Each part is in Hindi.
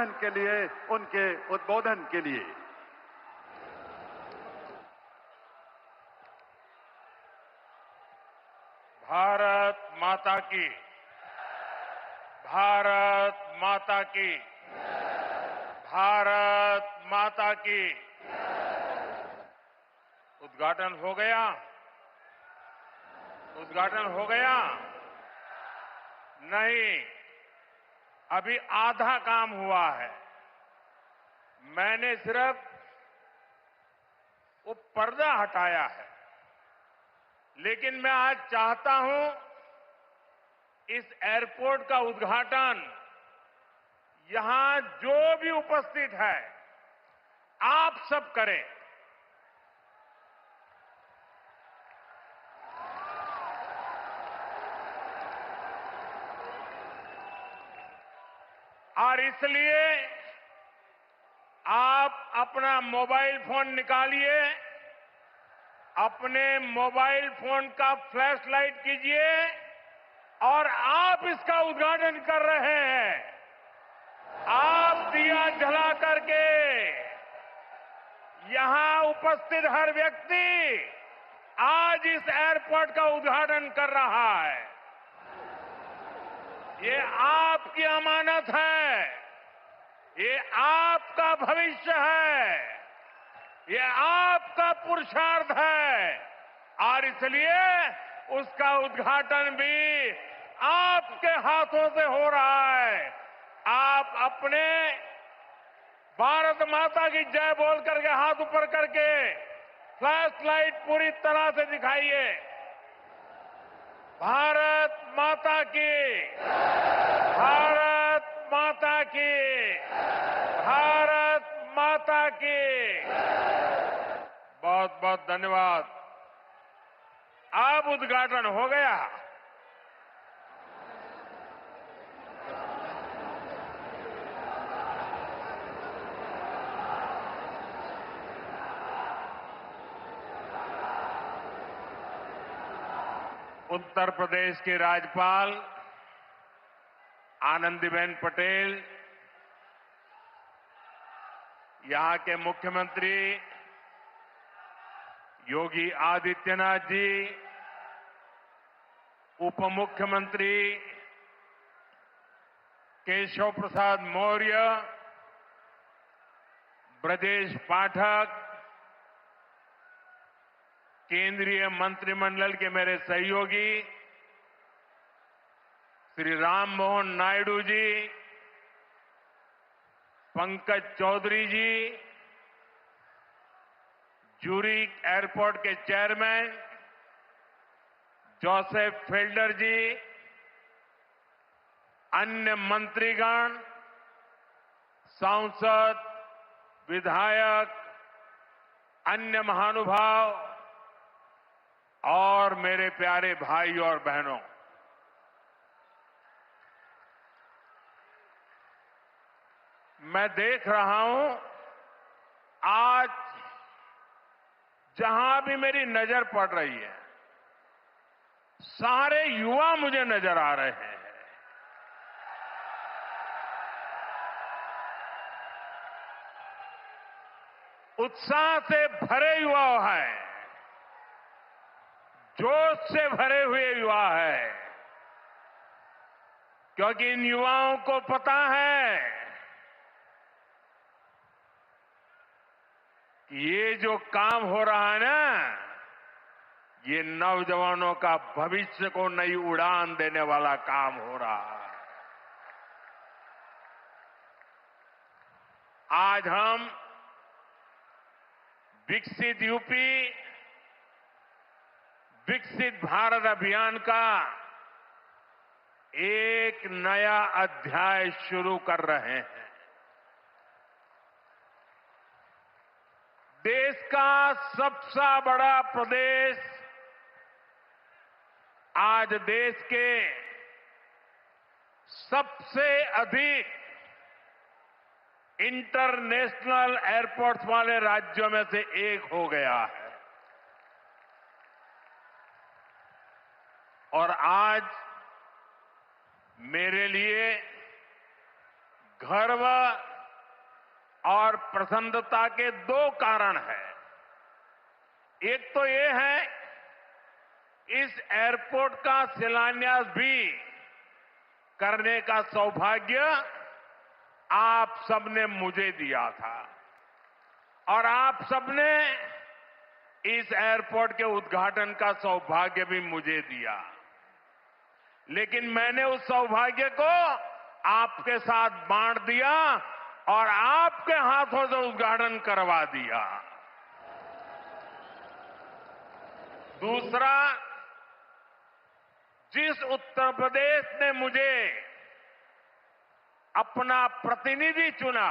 आगमन के लिए, उनके उद्बोधन के लिए। भारत माता की, भारत माता की, भारत माता की। उद्घाटन हो गया, उद्घाटन हो गया? नहीं, अभी आधा काम हुआ है। मैंने सिर्फ वो पर्दा हटाया है, लेकिन मैं आज चाहता हूं इस एयरपोर्ट का उद्घाटन यहां जो भी उपस्थित है आप सब करें। और इसलिए आप अपना मोबाइल फोन निकालिए, अपने मोबाइल फोन का फ्लैश लाइट कीजिए और आप इसका उद्घाटन कर रहे हैं। आप दिया जला करके यहां उपस्थित हर व्यक्ति आज इस एयरपोर्ट का उद्घाटन कर रहा है। ये आपकी अमानत है, ये आपका भविष्य है, ये आपका पुरुषार्थ है और इसलिए उसका उद्घाटन भी आपके हाथों से हो रहा है। आप अपने भारत माता की जय बोल करके हाथ ऊपर करके फ्लैश लाइट पूरी तरह से दिखाइए। भारत माता की, भारत माता की, भारत माता की। बहुत बहुत धन्यवाद। अब उद्घाटन हो गया। उत्तर प्रदेश के राज्यपाल आनंदीबेन पटेल, यहां के मुख्यमंत्री योगी आदित्यनाथ जी, उप मुख्यमंत्री केशव प्रसाद मौर्य, ब्रजेश पाठक, केंद्रीय मंत्रिमंडल के मेरे सहयोगी श्री राम मोहन नायडू जी, पंकज चौधरी जी, ज्यूरिक एयरपोर्ट के चेयरमैन जोसेफ फेल्डर जी, अन्य मंत्रीगण, सांसद, विधायक, अन्य महानुभाव और मेरे प्यारे भाई और बहनों, मैं देख रहा हूं आज जहां भी मेरी नजर पड़ रही है सारे युवा मुझे नजर आ रहे हैं। उत्साह से भरे युवा हैं, जोश से भरे हुए युवा हैं, क्योंकि इन युवाओं को पता है कि ये जो काम हो रहा है ना, ये नौजवानों का भविष्य को नई उड़ान देने वाला काम हो रहा है। आज हम विकसित यूपी, विकसित भारत अभियान का एक नया अध्याय शुरू कर रहे हैं। देश का सबसे बड़ा प्रदेश आज देश के सबसे अधिक इंटरनेशनल एयरपोर्ट्स वाले राज्यों में से एक हो गया है। और आज मेरे लिए गर्व और प्रसन्नता के दो कारण हैं। एक तो ये है, इस एयरपोर्ट का शिलान्यास भी करने का सौभाग्य आप सबने मुझे दिया था और आप सबने इस एयरपोर्ट के उद्घाटन का सौभाग्य भी मुझे दिया। लेकिन मैंने उस सौभाग्य को आपके साथ बांट दिया और आपके हाथों से उद्घाटन करवा दिया। दूसरा, जिस उत्तर प्रदेश ने मुझे अपना प्रतिनिधि चुना,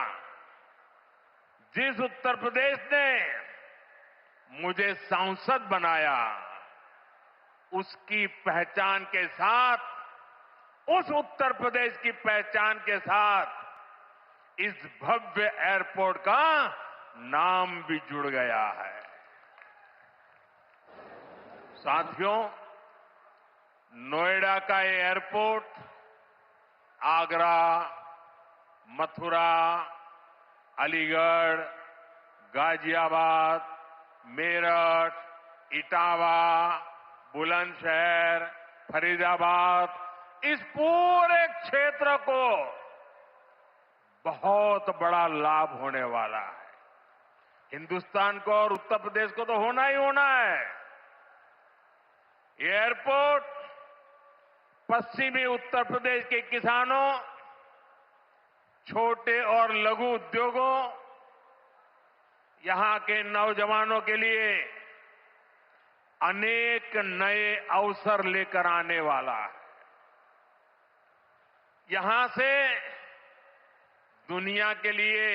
जिस उत्तर प्रदेश ने मुझे सांसद बनाया, उसकी पहचान के साथ, उस उत्तर प्रदेश की पहचान के साथ इस भव्य एयरपोर्ट का नाम भी जुड़ गया है। साथियों, नोएडा का ये एयरपोर्ट आगरा, मथुरा, अलीगढ़, गाजियाबाद, मेरठ, इटावा, बुलंदशहर, फरीदाबाद, इस पूरे क्षेत्र को बहुत बड़ा लाभ होने वाला है। हिंदुस्तान को और उत्तर प्रदेश को तो होना ही होना है। ये एयरपोर्ट पश्चिमी उत्तर प्रदेश के किसानों, छोटे और लघु उद्योगों, यहां के नौजवानों के लिए अनेक नए अवसर लेकर आने वाला है। यहां से दुनिया के लिए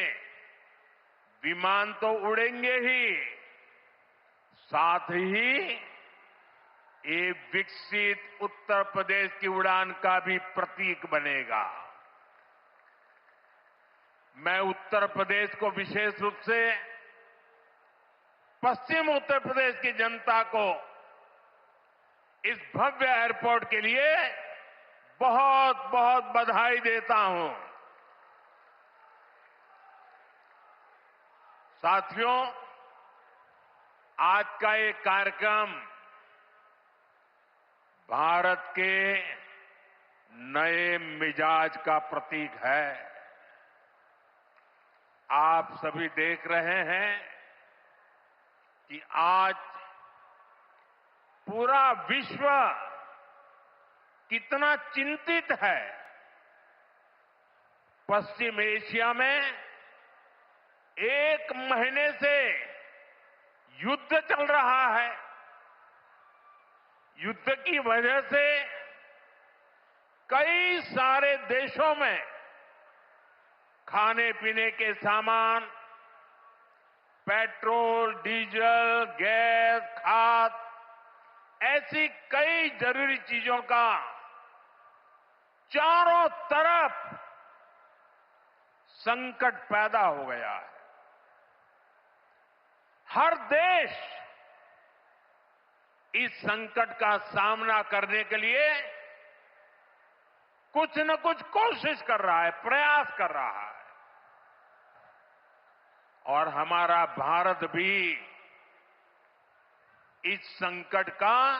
विमान तो उड़ेंगे ही, साथ ही ये विकसित उत्तर प्रदेश की उड़ान का भी प्रतीक बनेगा। मैं उत्तर प्रदेश को विशेष रूप से पश्चिम उत्तर प्रदेश की जनता को इस भव्य एयरपोर्ट के लिए बहुत बहुत बधाई देता हूं। साथियों, आज का ये कार्यक्रम भारत के नए मिजाज का प्रतीक है। आप सभी देख रहे हैं कि आज पूरा विश्व कितना चिंतित है। पश्चिम एशिया में एक महीने से युद्ध चल रहा है। युद्ध की वजह से कई सारे देशों में खाने पीने के सामान, पेट्रोल, डीजल, गैस, खाद, ऐसी कई जरूरी चीजों का चारों तरफ संकट पैदा हो गया है। हर देश इस संकट का सामना करने के लिए कुछ न कुछ कोशिश कर रहा है, प्रयास कर रहा है। और हमारा भारत भी इस संकट का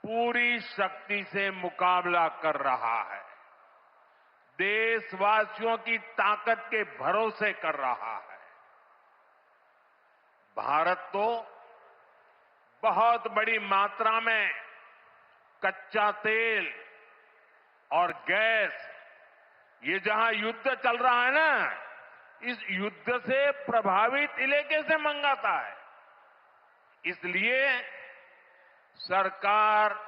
पूरी शक्ति से मुकाबला कर रहा है। देशवासियों की ताकत के भरोसे कर रहा है। भारत तो बहुत बड़ी मात्रा में कच्चा तेल और गैस, ये जहां युद्ध चल रहा है ना, इस युद्ध से प्रभावित इलाके से मंगाता है। इसलिए सरकार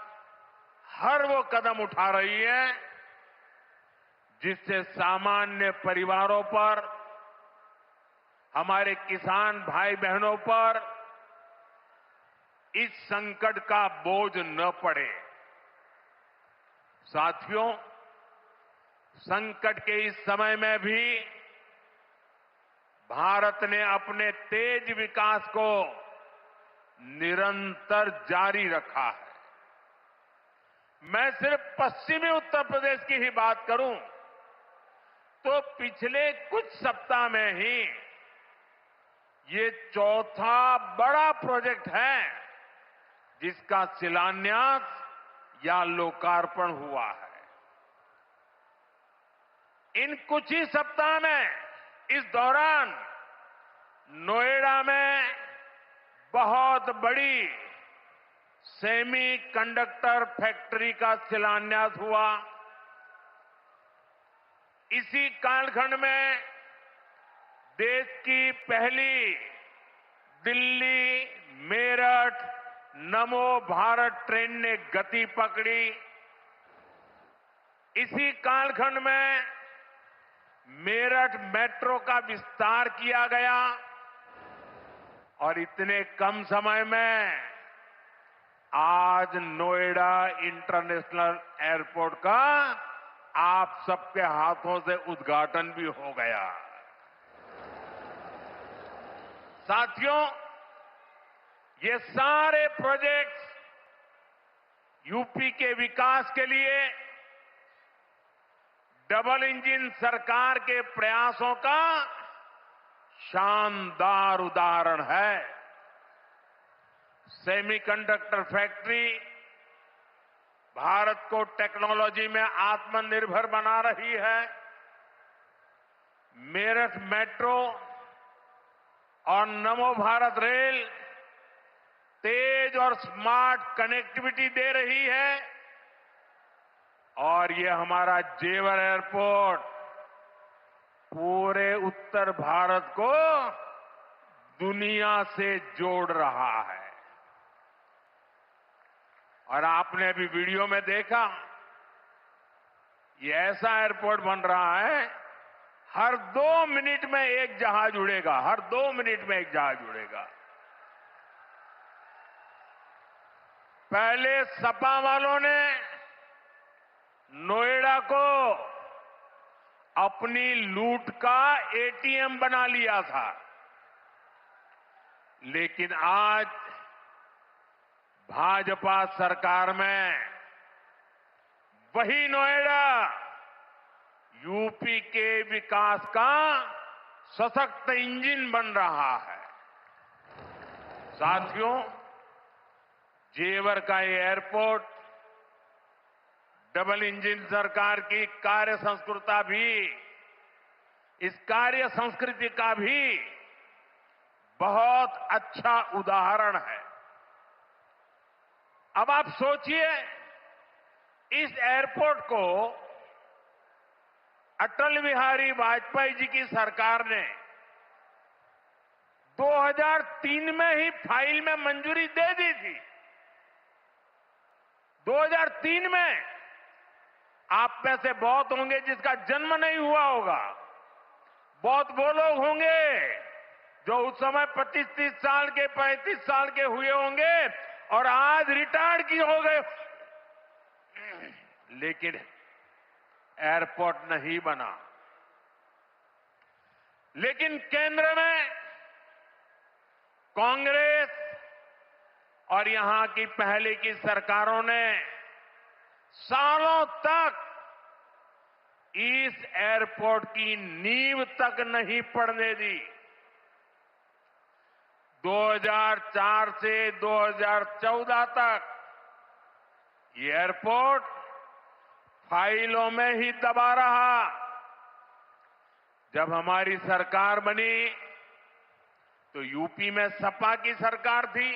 हर वो कदम उठा रही है जिससे सामान्य परिवारों पर, हमारे किसान भाई बहनों पर इस संकट का बोझ न पड़े। साथियों, संकट के इस समय में भी भारत ने अपने तेज विकास को निरंतर जारी रखा है। मैं सिर्फ पश्चिमी उत्तर प्रदेश की ही बात करूं तो पिछले कुछ सप्ताह में ही ये चौथा बड़ा प्रोजेक्ट है जिसका शिलान्यास या लोकार्पण हुआ है। इन कुछ ही सप्ताह में इस दौरान नोएडा में बहुत बड़ी सेमी कंडक्टर फैक्ट्री का शिलान्यास हुआ। इसी कालखंड में देश की पहली दिल्ली मेरठ नमो भारत ट्रेन ने गति पकड़ी। इसी कालखंड में मेरठ मेट्रो का विस्तार किया गया और इतने कम समय में आज नोएडा इंटरनेशनल एयरपोर्ट का आप सबके हाथों से उद्घाटन भी हो गया। साथियों, ये सारे प्रोजेक्ट्स यूपी के विकास के लिए डबल इंजन सरकार के प्रयासों का शानदार उदाहरण है। सेमीकंडक्टर फैक्ट्री भारत को टेक्नोलॉजी में आत्मनिर्भर बना रही है। मेरठ मेट्रो और नमो भारत रेल तेज और स्मार्ट कनेक्टिविटी दे रही है और ये हमारा जेवर एयरपोर्ट पूरे उत्तर भारत को दुनिया से जोड़ रहा है। और आपने अभी वीडियो में देखा, ये ऐसा एयरपोर्ट बन रहा है, हर 2 मिनट में एक जहाज उड़ेगा, हर 2 मिनट में एक जहाज उड़ेगा। पहले सपा वालों ने नोएडा को अपनी लूट का एटीएम बना लिया था, लेकिन आज भाजपा सरकार में वही नोएडा यूपी के विकास का सशक्त इंजन बन रहा है। साथियों, जेवर का ये एयरपोर्ट डबल इंजन सरकार की कार्य संस्कृति का भी बहुत अच्छा उदाहरण है। अब आप सोचिए, इस एयरपोर्ट को अटल बिहारी वाजपेयी जी की सरकार ने 2003 में ही फाइल में मंजूरी दे दी थी। 2003 में आप में से बहुत होंगे जिसका जन्म नहीं हुआ होगा। बहुत वो लोग होंगे जो उस समय 25-30 साल के 35 साल के हुए होंगे और आज रिटायर्ड की हो गए। लेकिन एयरपोर्ट नहीं बना। लेकिन केंद्र में कांग्रेस और यहां की पहले की सरकारों ने सालों तक इस एयरपोर्ट की नींव तक नहीं पड़ने दी। 2004 से 2014 तक ये एयरपोर्ट फाइलों में ही दबा रहा। जब हमारी सरकार बनी तो यूपी में सपा की सरकार थी।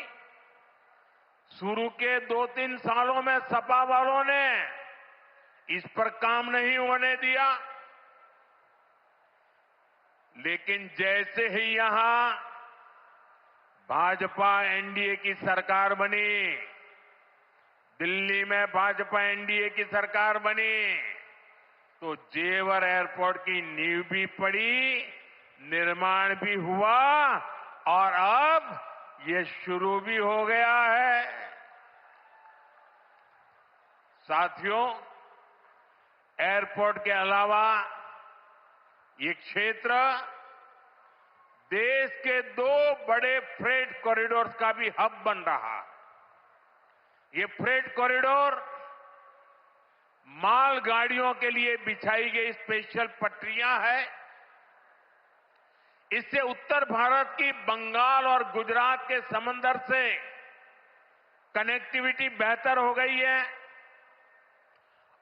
शुरू के 2-3 सालों में सपा वालों ने इस पर काम नहीं होने दिया, लेकिन जैसे ही यहां भाजपा एनडीए की सरकार बनी, दिल्ली में भाजपा एनडीए की सरकार बनी, तो जेवर एयरपोर्ट की नींव भी पड़ी, निर्माण भी हुआ और अब ये शुरू भी हो गया है। साथियों, एयरपोर्ट के अलावा ये क्षेत्र देश के 2 बड़े फ्रेट कॉरिडोर्स का भी हब बन रहा है। ये फ्रेट कॉरिडोर मालगाड़ियों के लिए बिछाई गई स्पेशल पटरियां हैं। इससे उत्तर भारत की बंगाल और गुजरात के समंदर से कनेक्टिविटी बेहतर हो गई है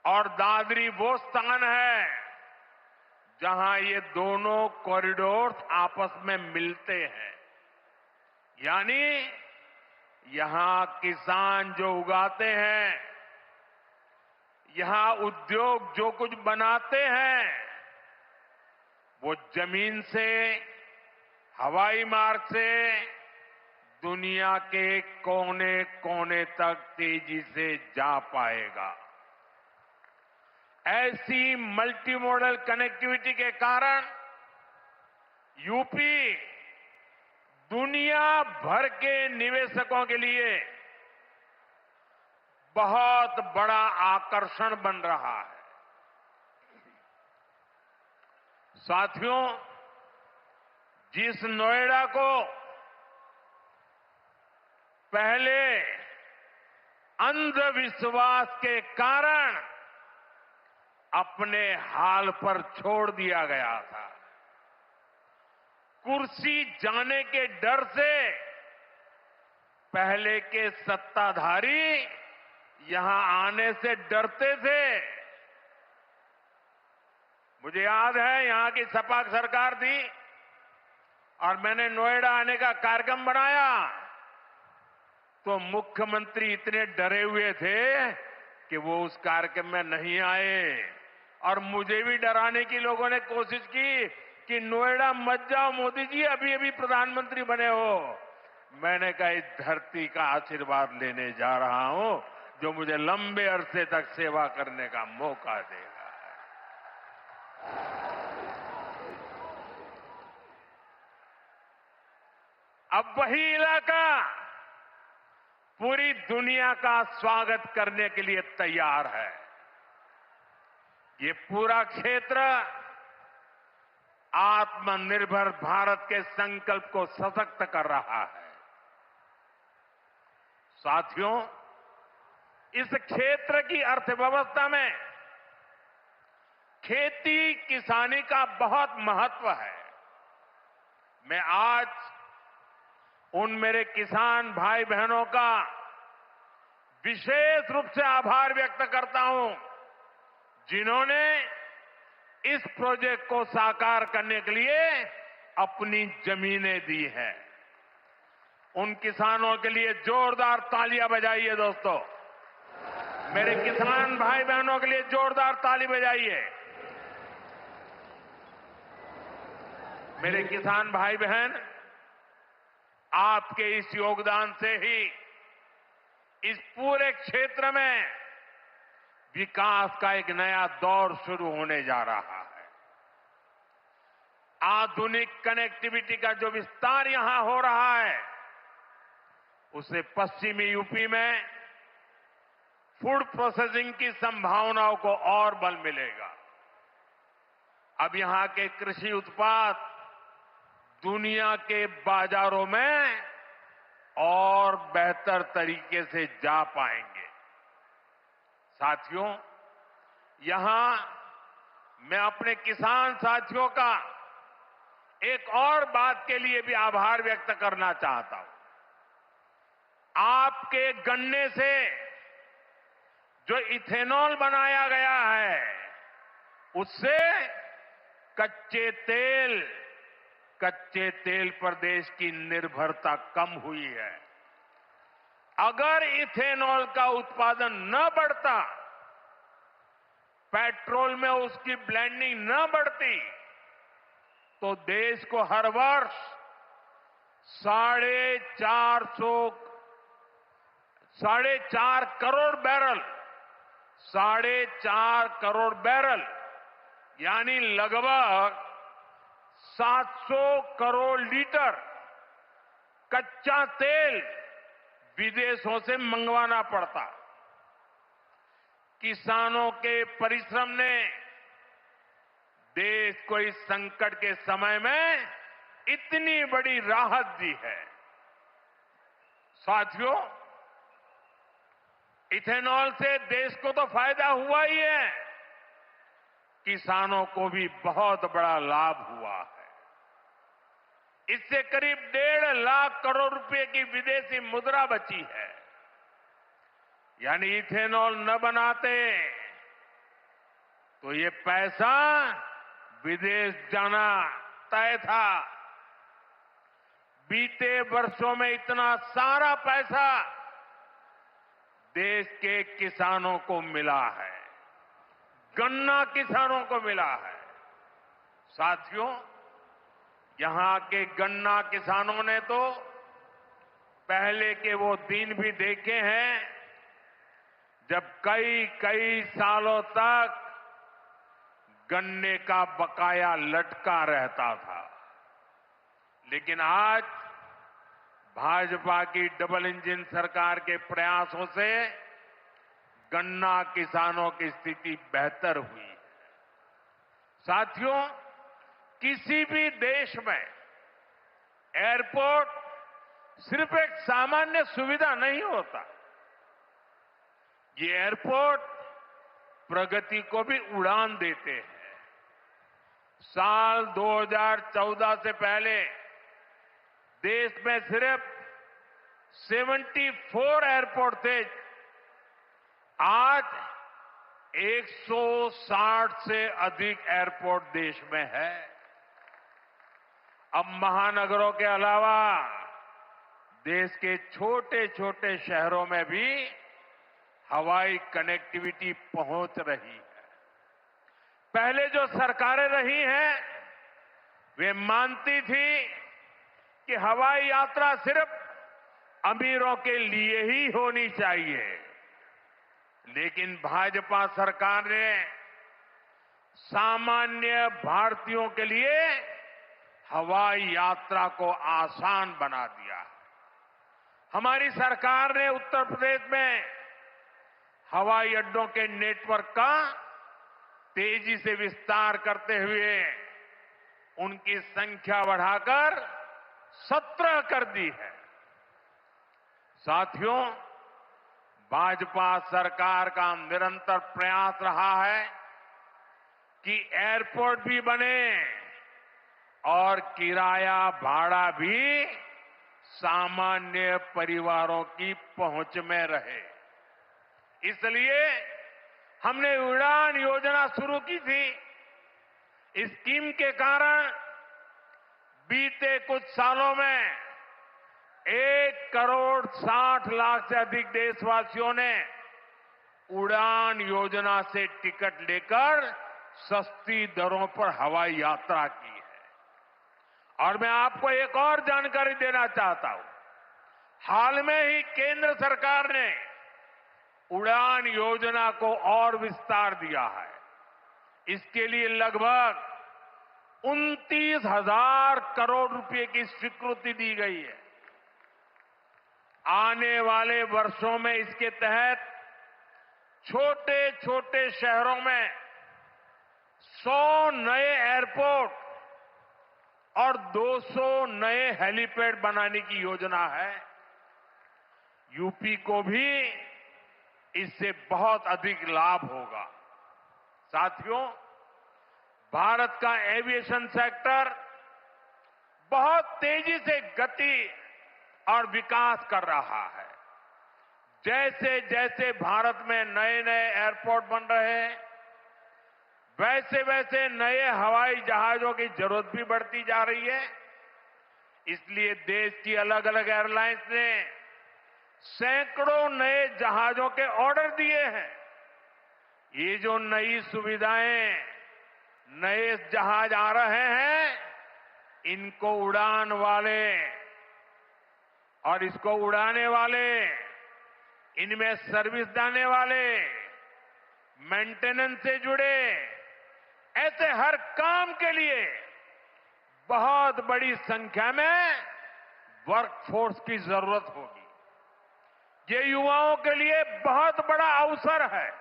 और दादरी वो स्थान है जहां ये दोनों कॉरिडोर्स आपस में मिलते हैं। यानी यहां किसान जो उगाते हैं, यहां उद्योग जो कुछ बनाते हैं, वो जमीन से, हवाई मार्ग से दुनिया के कोने कोने तक तेजी से जा पाएगा। ऐसी मल्टी मॉडल कनेक्टिविटी के कारण यूपी दुनिया भर के निवेशकों के लिए बहुत बड़ा आकर्षण बन रहा है। साथियों, जिस नोएडा को पहले अंधविश्वास के कारण अपने हाल पर छोड़ दिया गया था, कुर्सी जाने के डर से पहले के सत्ताधारी यहां आने से डरते थे। मुझे याद है यहां की सपा सरकार थी और मैंने नोएडा आने का कार्यक्रम बनाया तो मुख्यमंत्री इतने डरे हुए थे कि वो उस कार्यक्रम में नहीं आए और मुझे भी डराने की लोगों ने कोशिश की कि नोएडा मत जाओ मोदी जी, अभी अभी प्रधानमंत्री बने हो। मैंने कहा इस धरती का आशीर्वाद लेने जा रहा हूं जो मुझे लंबे अरसे तक सेवा करने का मौका देगा। अब वही इलाका पूरी दुनिया का स्वागत करने के लिए तैयार है। ये पूरा क्षेत्र आत्मनिर्भर भारत के संकल्प को सशक्त कर रहा है। साथियों, इस क्षेत्र की अर्थव्यवस्था में खेती किसानी का बहुत महत्व है। मैं आज उन मेरे किसान भाई बहनों का विशेष रूप से आभार व्यक्त करता हूं जिन्होंने इस प्रोजेक्ट को साकार करने के लिए अपनी जमीनें दी हैं। उन किसानों के लिए जोरदार तालियां बजाइए दोस्तों। मेरे किसान भाई बहनों के लिए जोरदार ताली बजाइए। मेरे किसान भाई बहन, आपके इस योगदान से ही इस पूरे क्षेत्र में विकास का एक नया दौर शुरू होने जा रहा है। आधुनिक कनेक्टिविटी का जो विस्तार यहां हो रहा है, उससे पश्चिमी यूपी में फूड प्रोसेसिंग की संभावनाओं को और बल मिलेगा। अब यहां के कृषि उत्पाद दुनिया के बाजारों में और बेहतर तरीके से जा पाएंगे। साथियों, यहां मैं अपने किसान साथियों का एक और बात के लिए भी आभार व्यक्त करना चाहता हूं। आपके गन्ने से जो इथेनॉल बनाया गया है, उससे कच्चे तेल पर देश की निर्भरता कम हुई है। अगर इथेनॉल का उत्पादन न बढ़ता, पेट्रोल में उसकी ब्लेंडिंग न बढ़ती, तो देश को हर वर्ष 4.5 करोड़ बैरल 4.5 करोड़ बैरल यानी लगभग 700 करोड़ लीटर कच्चा तेल विदेशों से मंगवाना पड़ता। किसानों के परिश्रम ने देश को इस संकट के समय में इतनी बड़ी राहत दी है। साथियों, इथेनॉल से देश को तो फायदा हुआ ही है, किसानों को भी बहुत बड़ा लाभ हुआ है। इससे करीब 1.5 लाख करोड़ रुपए की विदेशी मुद्रा बची है। यानी इथेनॉल न बनाते तो ये पैसा विदेश जाना तय था। बीते वर्षों में इतना सारा पैसा देश के किसानों को मिला है, गन्ना किसानों को मिला है। साथियों, यहां के गन्ना किसानों ने तो पहले के वो दिन भी देखे हैं जब कई सालों तक गन्ने का बकाया लटका रहता था। लेकिन आज भाजपा की डबल इंजन सरकार के प्रयासों से गन्ना किसानों की स्थिति बेहतर हुई है। साथियों, किसी भी देश में एयरपोर्ट सिर्फ एक सामान्य सुविधा नहीं होता। ये एयरपोर्ट प्रगति को भी उड़ान देते हैं। साल 2014 से पहले देश में सिर्फ 74 एयरपोर्ट थे। आज 160 से अधिक एयरपोर्ट देश में है। अब महानगरों के अलावा देश के छोटे छोटे शहरों में भी हवाई कनेक्टिविटी पहुंच रही है। पहले जो सरकारें रही हैं, वे मानती थी कि हवाई यात्रा सिर्फ अमीरों के लिए ही होनी चाहिए। लेकिन भाजपा सरकार ने सामान्य भारतीयों के लिए हवाई यात्रा को आसान बना दिया। हमारी सरकार ने उत्तर प्रदेश में हवाई अड्डों के नेटवर्क का तेजी से विस्तार करते हुए उनकी संख्या बढ़ाकर 17 कर दी है। साथियों, भाजपा सरकार का निरंतर प्रयास रहा है कि एयरपोर्ट भी बने और किराया भाड़ा भी सामान्य परिवारों की पहुंच में रहे। इसलिए हमने उड़ान योजना शुरू की थी। इस स्कीम के कारण बीते कुछ सालों में 1,60,00,000 से अधिक देशवासियों ने उड़ान योजना से टिकट लेकर सस्ती दरों पर हवाई यात्रा की है। और मैं आपको एक और जानकारी देना चाहता हूं। हाल में ही केंद्र सरकार ने उड़ान योजना को और विस्तार दिया है। इसके लिए लगभग 29,000 करोड़ रुपए की स्वीकृति दी गई है। आने वाले वर्षों में इसके तहत छोटे छोटे शहरों में 100 नए एयरपोर्ट और 200 नए हेलीपैड बनाने की योजना है। यूपी को भी इससे बहुत अधिक लाभ होगा। साथियों, भारत का एविएशन सेक्टर बहुत तेजी से गति और विकास कर रहा है। जैसे जैसे भारत में नए नए एयरपोर्ट बन रहे हैं, वैसे वैसे नए हवाई जहाजों की जरूरत भी बढ़ती जा रही है। इसलिए देश की अलग अलग एयरलाइंस ने सैकड़ों नए जहाजों के ऑर्डर दिए हैं। ये जो नई सुविधाएं, नए जहाज आ रहे हैं, इनको उड़ान वाले और इसको उड़ाने वाले, इनमें सर्विस देने वाले, मेंटेनेंस से जुड़े, ऐसे हर काम के लिए बहुत बड़ी संख्या में वर्कफोर्स की जरूरत होगी। ये युवाओं के लिए बहुत बड़ा अवसर है।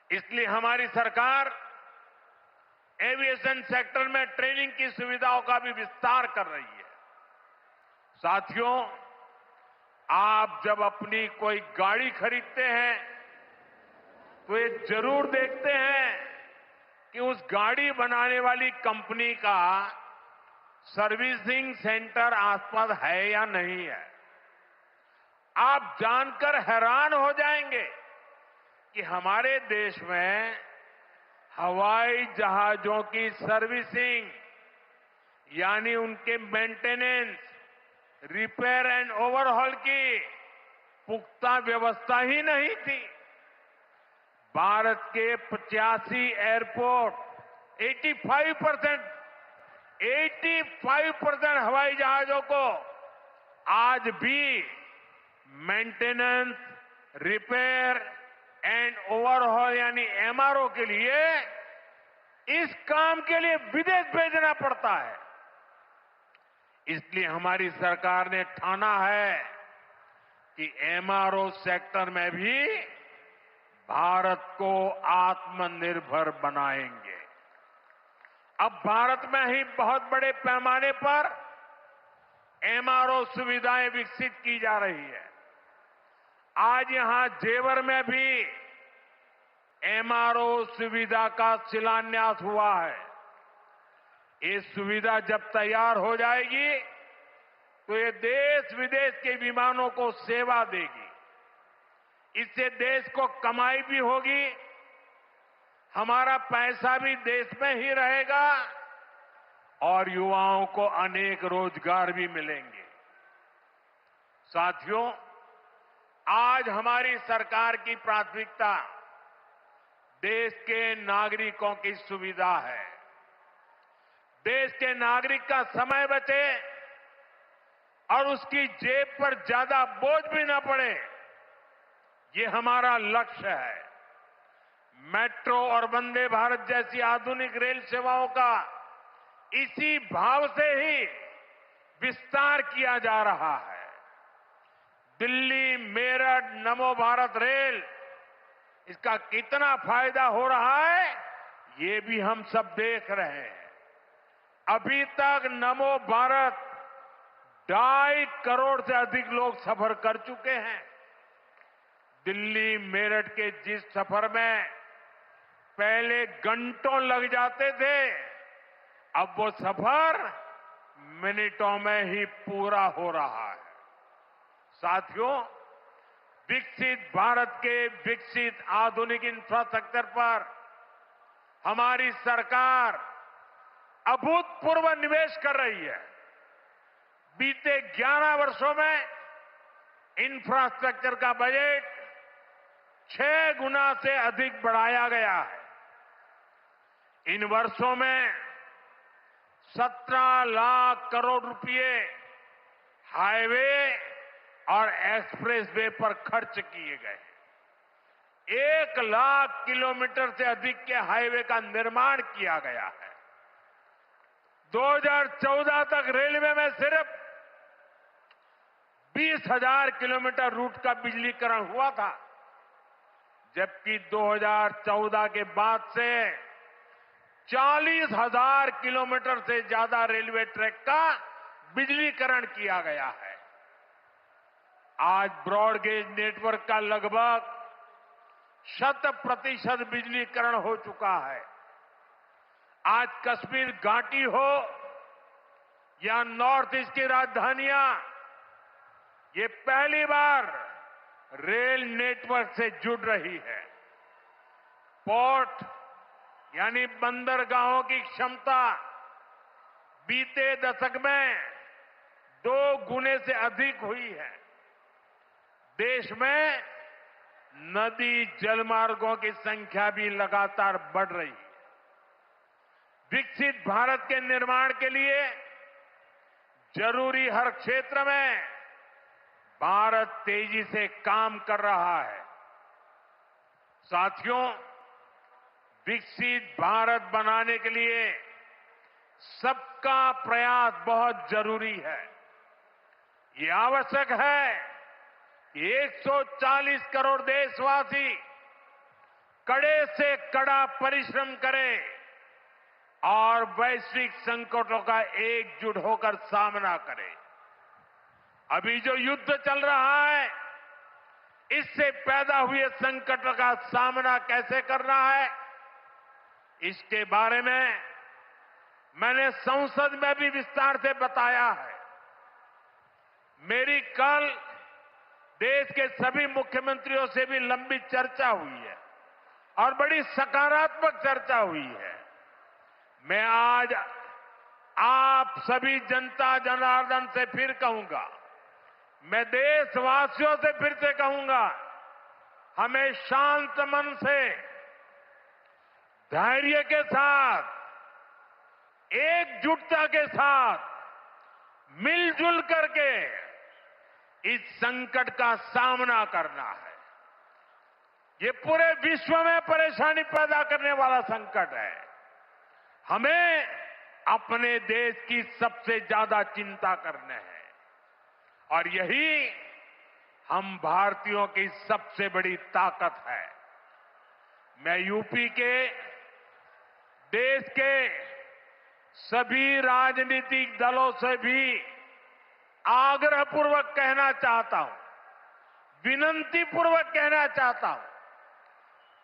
इसलिए हमारी सरकार एविएशन सेक्टर में ट्रेनिंग की सुविधाओं का भी विस्तार कर रही है। साथियों, आप जब अपनी कोई गाड़ी खरीदते हैं तो ये जरूर देखते हैं कि उस गाड़ी बनाने वाली कंपनी का सर्विसिंग सेंटर आसपास है या नहीं है। आप जानकर हैरान हो जाएंगे कि हमारे देश में हवाई जहाजों की सर्विसिंग यानी उनके मेंटेनेंस, रिपेयर एंड ओवरहॉल की पुख्ता व्यवस्था ही नहीं थी। भारत के 85 एयरपोर्ट 85% हवाई जहाजों को आज भी मेंटेनेंस, रिपेयर एंड ओवरहॉल यानी एमआरओ के लिए इस काम के लिए विदेश भेजना पड़ता है। इसलिए हमारी सरकार ने ठाना है कि एमआरओ सेक्टर में भी भारत को आत्मनिर्भर बनाएंगे। अब भारत में ही बहुत बड़े पैमाने पर एमआरओ सुविधाएं विकसित की जा रही है। आज यहां जेवर में भी एमआरओ सुविधा का शिलान्यास हुआ है। ये सुविधा जब तैयार हो जाएगी तो ये देश विदेश के विमानों को सेवा देगी। इससे देश को कमाई भी होगी, हमारा पैसा भी देश में ही रहेगा और युवाओं को अनेक रोजगार भी मिलेंगे। साथियों, आज हमारी सरकार की प्राथमिकता देश के नागरिकों की सुविधा है। देश के नागरिक का समय बचे और उसकी जेब पर ज्यादा बोझ भी न पड़े, ये हमारा लक्ष्य है। मेट्रो और वंदे भारत जैसी आधुनिक रेल सेवाओं का इसी भाव से ही विस्तार किया जा रहा है। दिल्ली मेरठ नमो भारत रेल, इसका कितना फायदा हो रहा है ये भी हम सब देख रहे हैं। अभी तक नमो भारत 2.5 करोड़ से अधिक लोग सफर कर चुके हैं। दिल्ली मेरठ के जिस सफर में पहले घंटों लग जाते थे, अब वो सफर मिनटों में ही पूरा हो रहा है। साथियों, विकसित भारत के विकसित आधुनिक इंफ्रास्ट्रक्चर पर हमारी सरकार अभूतपूर्व निवेश कर रही है। बीते 11 वर्षों में इंफ्रास्ट्रक्चर का बजट 6 गुना से अधिक बढ़ाया गया है। इन वर्षों में 17 लाख करोड़ रुपए हाईवे और एक्सप्रेसवे पर खर्च किए गए। 1 लाख किलोमीटर से अधिक के हाईवे का निर्माण किया गया है। 2014 तक रेलवे में सिर्फ 20,000 किलोमीटर रूट का बिजलीकरण हुआ था, जबकि 2014 के बाद से 40,000 किलोमीटर से ज्यादा रेलवे ट्रैक का बिजलीकरण किया गया है। आज ब्रॉडगेज नेटवर्क का लगभग 100% बिजलीकरण हो चुका है। आज कश्मीर घाटी हो या नॉर्थ ईस्ट की राजधानियां, ये पहली बार रेल नेटवर्क से जुड़ रही है। पोर्ट यानी बंदरगाहों की क्षमता बीते दशक में 2 गुने से अधिक हुई है। देश में नदी जलमार्गों की संख्या भी लगातार बढ़ रही है। विकसित भारत के निर्माण के लिए जरूरी हर क्षेत्र में भारत तेजी से काम कर रहा है। साथियों, विकसित भारत बनाने के लिए सबका प्रयास बहुत जरूरी है। ये आवश्यक है कि 140 करोड़ देशवासी कड़े से कड़ा परिश्रम करें और वैश्विक संकटों का एकजुट होकर सामना करें। अभी जो युद्ध चल रहा है, इससे पैदा हुए संकट का सामना कैसे करना है, इसके बारे में मैंने संसद में भी विस्तार से बताया है। मेरी कल देश के सभी मुख्यमंत्रियों से भी लंबी चर्चा हुई है और बड़ी सकारात्मक चर्चा हुई है। मैं आज आप सभी जनता जनार्दन से फिर कहूंगा, मैं देशवासियों से फिर से कहूंगा, हमें शांत मन से, धैर्य के साथ, एकजुटता के साथ, मिलजुल करके इस संकट का सामना करना है। ये पूरे विश्व में परेशानी पैदा करने वाला संकट है। हमें अपने देश की सबसे ज्यादा चिंता करने है और यही हम भारतीयों की सबसे बड़ी ताकत है। मैं यूपी के, देश के सभी राजनीतिक दलों से भी आग्रहपूर्वक कहना चाहता हूं, विनती पूर्वक कहना चाहता हूं,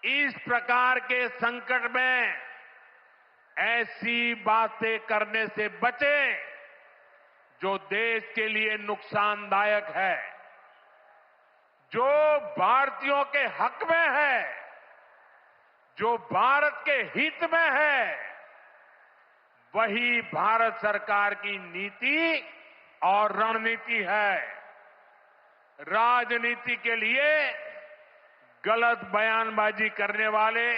इस प्रकार के संकट में ऐसी बातें करने से बचें जो देश के लिए नुकसानदायक है, जो भारतीयों के हक में है, जो भारत के हित में है, वही भारत सरकार की नीति और रणनीति है। राजनीति के लिए गलत बयानबाजी करने वाले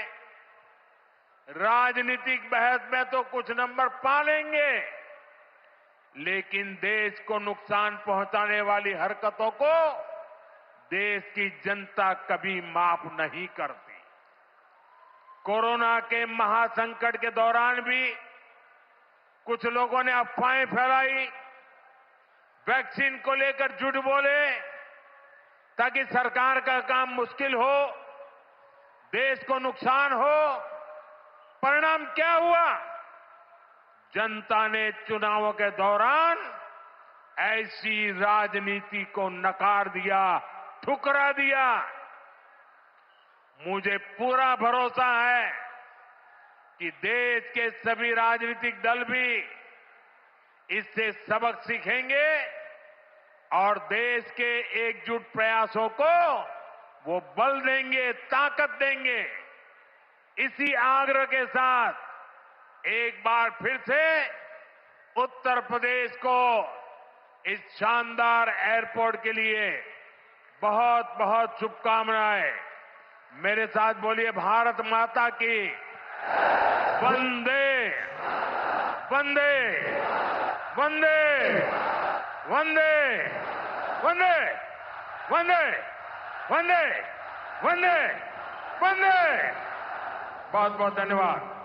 राजनीतिक बहस में तो कुछ नंबर पा लेंगे, लेकिन देश को नुकसान पहुंचाने वाली हरकतों को देश की जनता कभी माफ नहीं करती। कोरोना के महासंकट के दौरान भी कुछ लोगों ने अफवाहें फैलाई, वैक्सीन को लेकर झूठ बोले ताकि सरकार का काम मुश्किल हो, देश को नुकसान हो। परिणाम क्या हुआ? जनता ने चुनावों के दौरान ऐसी राजनीति को नकार दिया, ठुकरा दिया। मुझे पूरा भरोसा है कि देश के सभी राजनीतिक दल भी इससे सबक सीखेंगे और देश के एकजुट प्रयासों को वो बल देंगे, ताकत देंगे। इसी आग्रह के साथ एक बार फिर से उत्तर प्रदेश को इस शानदार एयरपोर्ट के लिए बहुत बहुत शुभकामनाएं। मेरे साथ बोलिए, भारत माता की वंदे वंदे वंदे वंदे वंदे वंदे वंदे वंदे वंदे। बहुत बहुत धन्यवाद।